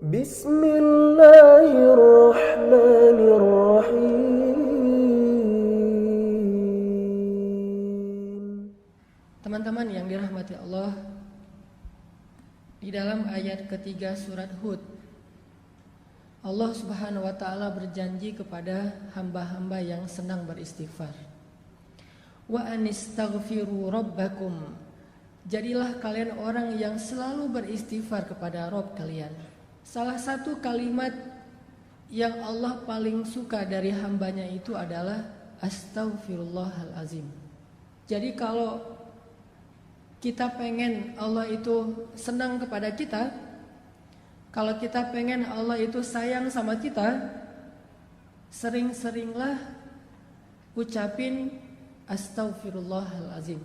Bismillahirrahmanirrahim. Teman-teman yang dirahmati Allah, di dalam ayat ketiga surat Hud, Allah Subhanahu wa taala berjanji kepada hamba-hamba yang senang beristighfar. Wa anistaghfiru rabbakum. Jadilah kalian orang yang selalu beristighfar kepada Rabb kalian. Salah satu kalimat yang Allah paling suka dari hambanya itu adalah astaghfirullahalazim. Jadi kalau kita pengen Allah itu senang kepada kita, kalau kita pengen Allah itu sayang sama kita, sering-seringlah ucapin astaghfirullahalazim.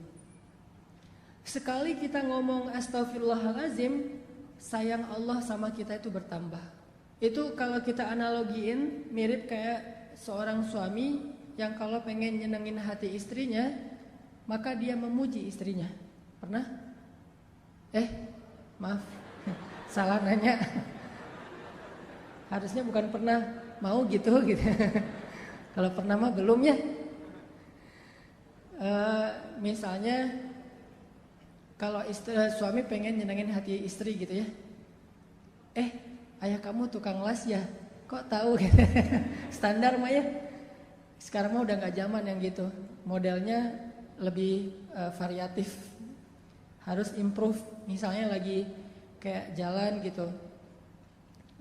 Sekali kita ngomong astaghfirullahalazim, sayang Allah sama kita itu bertambah. Itu kalau kita analogiin mirip kayak seorang suami yang kalau pengen nyenengin hati istrinya, maka dia memuji istrinya. Pernah? Maaf, salah nanya. Harusnya bukan pernah, mau gitu. Kalau pernah mah belum ya. Misalnya kalau suami pengen nyenengin hati istri gitu ya. Ayah kamu tukang las ya? Kok tahu gitu. Standar mah ya. Sekarang mah udah gak zaman yang gitu. Modelnya lebih variatif. Harus improve. Misalnya lagi kayak jalan gitu.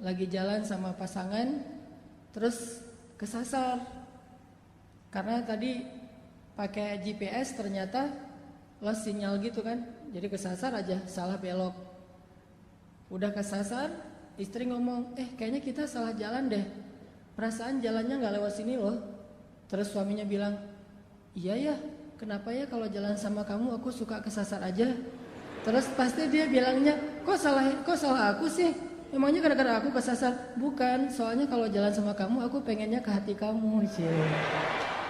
Lagi jalan sama pasangan, terus kesasar. Karena tadi pakai GPS ternyata lost sinyal gitu kan. Jadi kesasar aja, salah belok. Udah kesasar, istri ngomong, kayaknya kita salah jalan deh. Perasaan jalannya gak lewat sini loh. Terus suaminya bilang, iya ya, kenapa ya kalau jalan sama kamu aku suka kesasar aja. Terus pasti dia bilangnya, kok salah aku sih? Emangnya gara-gara aku kesasar? Bukan, soalnya kalau jalan sama kamu aku pengennya ke hati kamu.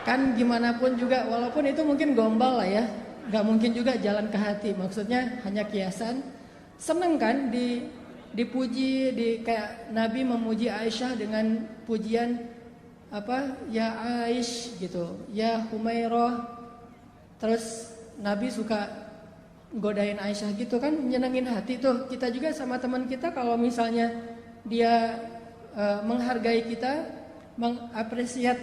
Kan gimana pun juga, walaupun itu mungkin gombal lah ya, gak mungkin juga jalan ke hati. Maksudnya hanya kiasan. Seneng kan dipuji, kayak Nabi memuji Aisyah dengan pujian apa? Ya Aish gitu, ya Humairah. Terus Nabi suka godain Aisyah gitu kan, nyenengin hati tuh. Kita juga sama teman kita kalau misalnya dia menghargai kita, mengapresiat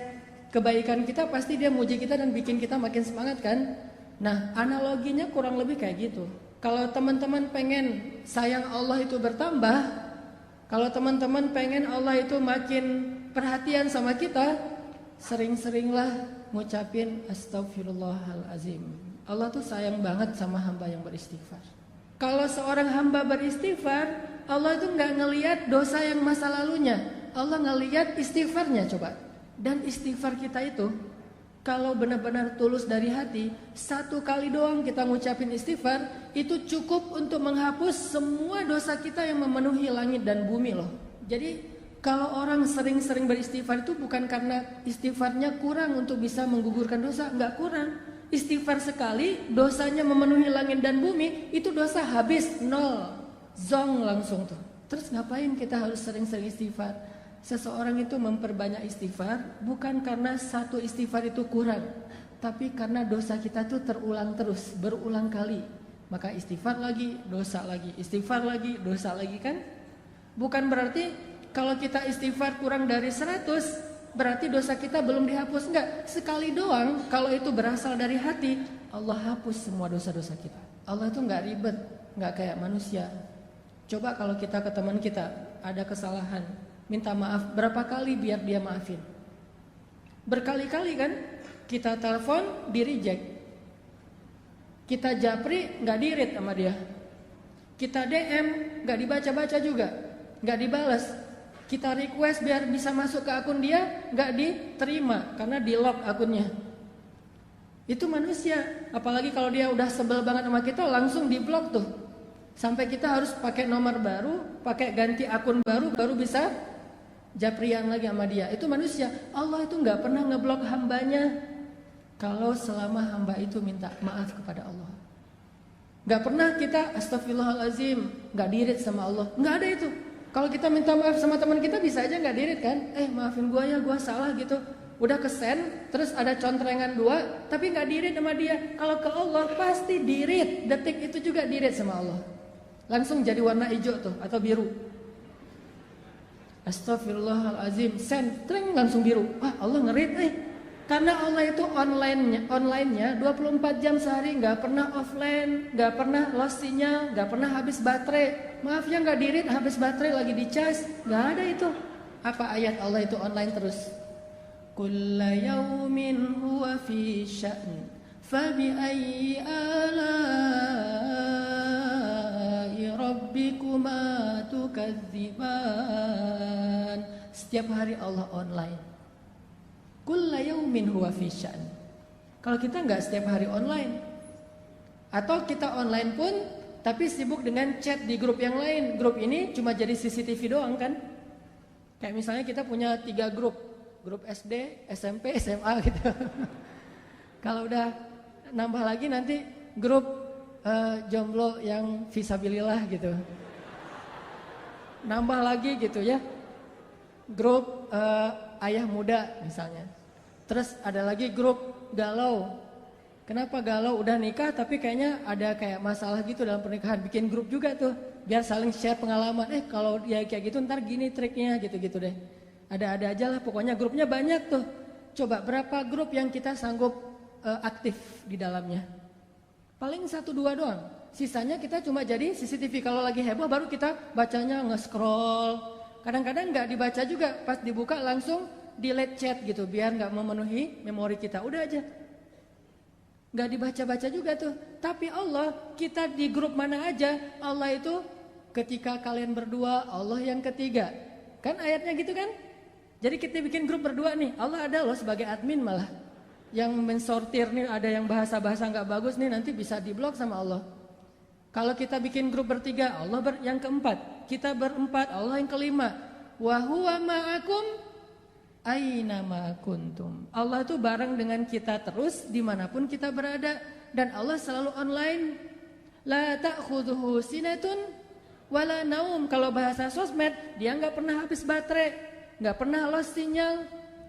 kebaikan kita, pasti dia muji kita dan bikin kita makin semangat kan. Nah, analoginya kurang lebih kayak gitu. Kalau teman-teman pengen sayang Allah itu bertambah, kalau teman-teman pengen Allah itu makin perhatian sama kita, sering-seringlah ngucapin astaghfirullahalazim. Allah tuh sayang banget sama hamba yang beristighfar. Kalau seorang hamba beristighfar, Allah itu gak ngelihat dosa yang masa lalunya, Allah ngelihat istighfarnya coba. Dan istighfar kita itu, kalau benar-benar tulus dari hati, satu kali doang kita ngucapin istighfar, itu cukup untuk menghapus semua dosa kita yang memenuhi langit dan bumi loh. Jadi kalau orang sering-sering beristighfar itu bukan karena istighfarnya kurang untuk bisa menggugurkan dosa, enggak kurang. Istighfar sekali, dosanya memenuhi langit dan bumi, itu dosa habis, nol, zong langsung tuh. Terus ngapain kita harus sering-sering istighfar? Seseorang itu memperbanyak istighfar bukan karena satu istighfar itu kurang, tapi karena dosa kita tuh terulang terus, berulang kali. Maka istighfar lagi, dosa lagi, istighfar lagi, dosa lagi kan? Bukan berarti kalau kita istighfar kurang dari 100, berarti dosa kita belum dihapus. Enggak, sekali doang. Kalau itu berasal dari hati, Allah hapus semua dosa-dosa kita. Allah itu enggak ribet, enggak kayak manusia. Coba kalau kita ke teman kita ada kesalahan, minta maaf berapa kali biar dia maafin? Berkali-kali kan? Kita telepon, di reject. Kita japri, enggak di-read sama dia. Kita DM, enggak dibaca-baca juga, enggak dibalas. Kita request biar bisa masuk ke akun dia, nggak diterima karena di lock akunnya. Itu manusia. Apalagi kalau dia udah sebel banget sama kita, langsung di blok tuh. Sampai kita harus pakai nomor baru, pakai ganti akun baru bisa japrian lagi sama dia. Itu manusia. Allah itu nggak pernah ngeblok hambanya kalau selama hamba itu minta maaf kepada Allah. Nggak pernah kita astagfirullahalazim, nggak dirit sama Allah. Nggak ada itu. Kalau kita minta maaf sama teman kita bisa aja nggak dirit kan? Maafin gua ya, gua salah gitu. Udah kesen, terus ada contrengan 2, tapi nggak dirit sama dia. Kalau ke Allah pasti dirit, detik itu juga dirit sama Allah. Langsung jadi warna hijau tuh atau biru. Astagfirullahalazim, send, treng langsung biru. Wah, Allah ngerit Karena Allah itu online-nya 24 jam sehari, nggak pernah offline, nggak pernah lost sinyal, nggak pernah habis baterai. Maaf ya nggak dirit, habis baterai lagi dicas, nggak ada itu. Apa ayat Allah itu online terus? Kulla yaumin huwa fi sya'n, fabi ayyi ala'i rabbikuma tukadziban. Setiap hari Allah online. Kulla yaumin huwa fi sya'n. Kalau kita nggak setiap hari online, atau kita online pun tapi sibuk dengan chat di grup yang lain. Grup ini cuma jadi CCTV doang kan? Kayak misalnya kita punya 3 grup SD, SMP, SMA gitu. Kalau udah nambah lagi nanti grup jomblo yang visabilillah gitu. Nambah lagi gitu ya. Grup ayah muda misalnya. Terus ada lagi grup galau. Kenapa galau? Udah nikah tapi kayaknya ada kayak masalah gitu dalam pernikahan. Bikin grup juga tuh biar saling share pengalaman. Kalau dia kayak gitu ntar gini triknya gitu-gitu deh. Ada-ada aja lah pokoknya grupnya banyak tuh. Coba berapa grup yang kita sanggup aktif di dalamnya? Paling 1-2 doang. Sisanya kita cuma jadi CCTV. Kalau lagi heboh baru kita bacanya nge-scroll. Kadang-kadang nggak dibaca juga, pas dibuka langsung delete chat gitu, biar nggak memenuhi memori kita. Udah aja, nggak dibaca-baca juga tuh. Tapi Allah, kita di grup mana aja, Allah itu ketika kalian berdua, Allah yang ketiga. Kan ayatnya gitu kan? Jadi kita bikin grup berdua nih, Allah ada loh sebagai admin malah. Yang mensortir nih, ada yang bahasa-bahasa nggak bagus nih, nanti bisa diblok sama Allah. Kalau kita bikin grup bertiga, Allah yang keempat. Kita berempat, Allah yang kelima. Wa huwa ma'akum aina ma kuntum. Allah itu bareng dengan kita terus dimanapun kita berada. Dan Allah selalu online. La ta'khudhuhu sinatun wala naum. Kalau bahasa sosmed, dia nggak pernah habis baterai, nggak pernah lost sinyal.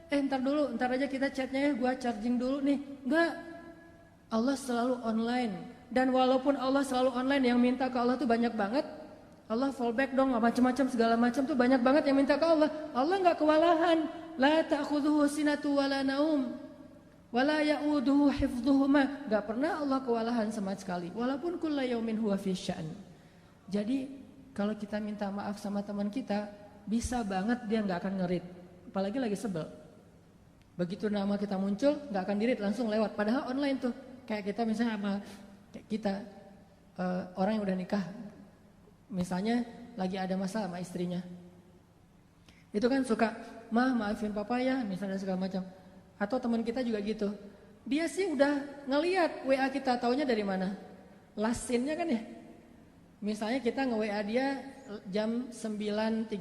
Ntar aja kita chatnya ya, gua charging dulu nih. Nggak. Allah selalu online. Dan walaupun Allah selalu online, yang minta ke Allah tuh banyak banget. Allah fallback dong, macam-macam segala macam tuh banyak banget yang minta ke Allah. Allah nggak kewalahan. La ta'khudhuhu sinatu wala naum wala ya'uduhu hifdhuhuma. Nggak pernah Allah kewalahan sama sekali. Walaupun kulla yaumin huwa fi sya'n. Jadi kalau kita minta maaf sama teman kita, bisa banget dia nggak akan ngerit. Apalagi lagi sebel. Begitu nama kita muncul, nggak akan dirit, langsung lewat. Padahal online tuh. Kayak kita misalnya sama kita orang yang udah nikah, misalnya lagi ada masalah sama istrinya, itu kan suka maafin papa ya misalnya segala macam. Atau teman kita juga gitu, dia sih udah ngelihat WA kita, taunya dari mana? Last scene-nya kan ya. Misalnya kita nge-WA dia jam 9.30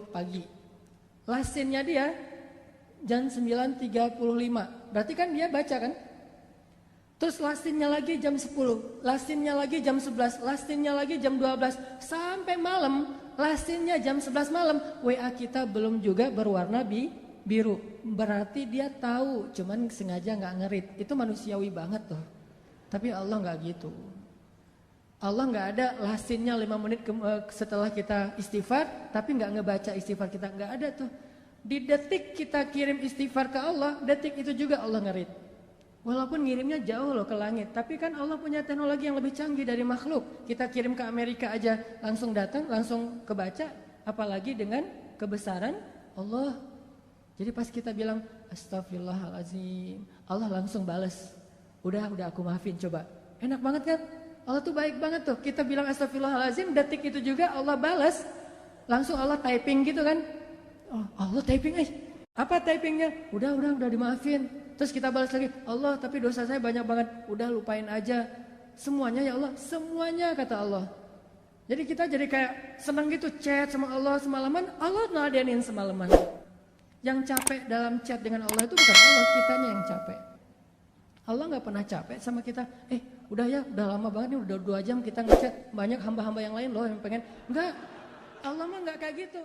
pagi, last scene-nya dia jam 9.35, berarti kan dia baca kan. Terus lastinnya lagi jam 10, lastinnya lagi jam 11, lastinnya lagi jam 12, sampai malam, lastinnya jam 11 malam, WA kita belum juga berwarna biru. Berarti dia tahu, cuman sengaja nggak ngerit. Itu manusiawi banget tuh. Tapi Allah nggak gitu. Allah nggak ada lastinnya 5 menit setelah kita istighfar, tapi nggak ngebaca istighfar kita, nggak ada tuh. Di detik kita kirim istighfar ke Allah, detik itu juga Allah ngerit. Walaupun ngirimnya jauh loh ke langit, tapi kan Allah punya teknologi yang lebih canggih dari makhluk. Kita kirim ke Amerika aja langsung datang, langsung kebaca, apalagi dengan kebesaran Allah. Jadi pas kita bilang astagfirullahalazim, Allah langsung balas. Udah aku maafin, coba. Enak banget kan? Allah tuh baik banget tuh. Kita bilang astagfirullahalazim, detik itu juga Allah balas. Langsung Allah typing gitu kan? Oh, Allah typing Apa typingnya? Udah dimaafin. Terus kita balas lagi, Allah tapi dosa saya banyak banget. Udah lupain aja. Semuanya ya Allah, semuanya kata Allah. Jadi kita jadi kayak senang gitu chat sama Allah semalaman. Allah ngeladenin semalaman. Yang capek dalam chat dengan Allah itu bukan Allah, kitanya yang capek. Allah gak pernah capek sama kita. Udah lama banget nih, udah 2 jam kita ngechat. Banyak hamba-hamba yang lain loh yang pengen. Enggak, Allah mah nggak kayak gitu.